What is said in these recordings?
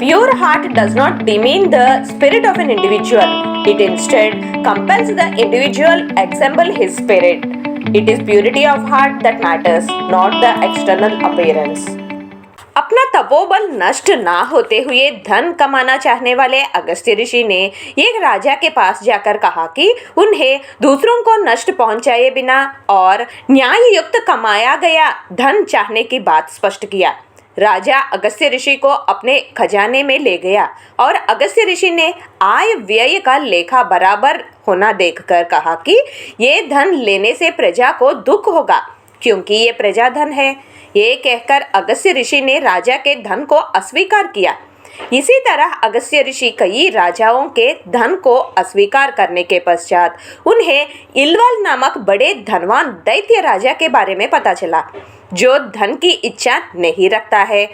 pure heart does not demean the spirit of an individual. It instead compels the individual assemble his spirit. It is purity of heart that matters, not the external appearance. अपना तपोबल नष्ट ना होते हुए धन कमाना चाहने वाले अगस्त्य ऋषि ने एक राजा के पास जाकर कहा कि उन्हें दूसरों को नष्ट पहुंचाए बिना और न्याय युक्त कमाया गया धन चाहने की बात स्पष्ट किया। राजा अगस्त्य ऋषि को अपने खजाने में ले गया और अगस्त्य ऋषि ने आय व्यय का लेखा बराबर होना देखकर कहा कि ये धन लेने से प्रजा को दुख होगा, क्योंकि ये प्रजा धन है। ये कहकर अगस्त्य ऋषि ने राजा के धन को अस्वीकार किया। इसी तरह अगस्त्य ऋषि कई राजाओं के धन को अस्वीकार करने के पश्चात उन्हें इलवल नामक बड़े धनवान दैत्य राजा के बारे में पता चला, जो धन की इच्छा नहीं रखता है।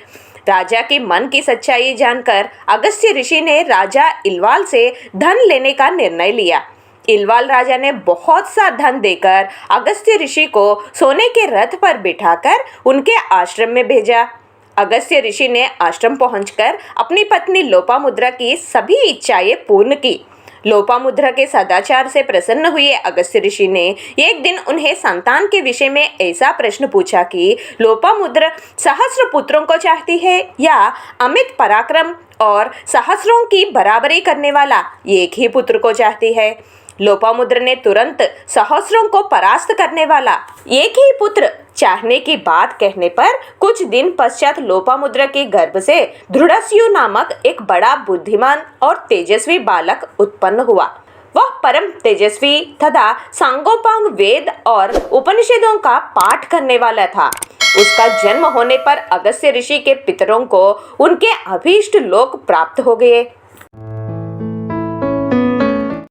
राजा की मन की सच्चाई जानकर अगस्त्य ऋषि ने राजा इलवाल से धन लेने का निर्णय लिया। इलवाल राजा ने बहुत सा धन देकर अगस्त्य ऋषि को सोने के रथ पर बिठाकर उनके आश्रम में भेजा। अगस्त्य ऋषि ने आश्रम पहुंचकर अपनी पत्नी लोपामुद्रा की सभी इच्छाएं पूर्ण की। लोपामुद्रा के सदाचार से प्रसन्न हुए अगस्त्य ऋषि ने एक दिन उन्हें संतान के विषय में ऐसा प्रश्न पूछा कि लोपामुद्रा सहस्र पुत्रों को चाहती है या अमित पराक्रम और सहस्रों की बराबरी करने वाला एक ही पुत्र को चाहती है। लोपामुद्रा ने तुरंत सहस्रों को परास्त करने वाला एक ही पुत्र चाहने की बात कहने पर कुछ दिन पश्चात लोपामुद्रा के गर्भ से धृढ़स्यु नामक एक बड़ा बुद्धिमान और तेजस्वी बालक उत्पन्न हुआ। वह परम तेजस्वी तथा सांगोपांग वेद और उपनिषदों का पाठ करने वाला था। उसका जन्म होने पर अगस्त्य ऋषि के पितरों को उनके अभीष्ट लोक प्राप्त हो गए।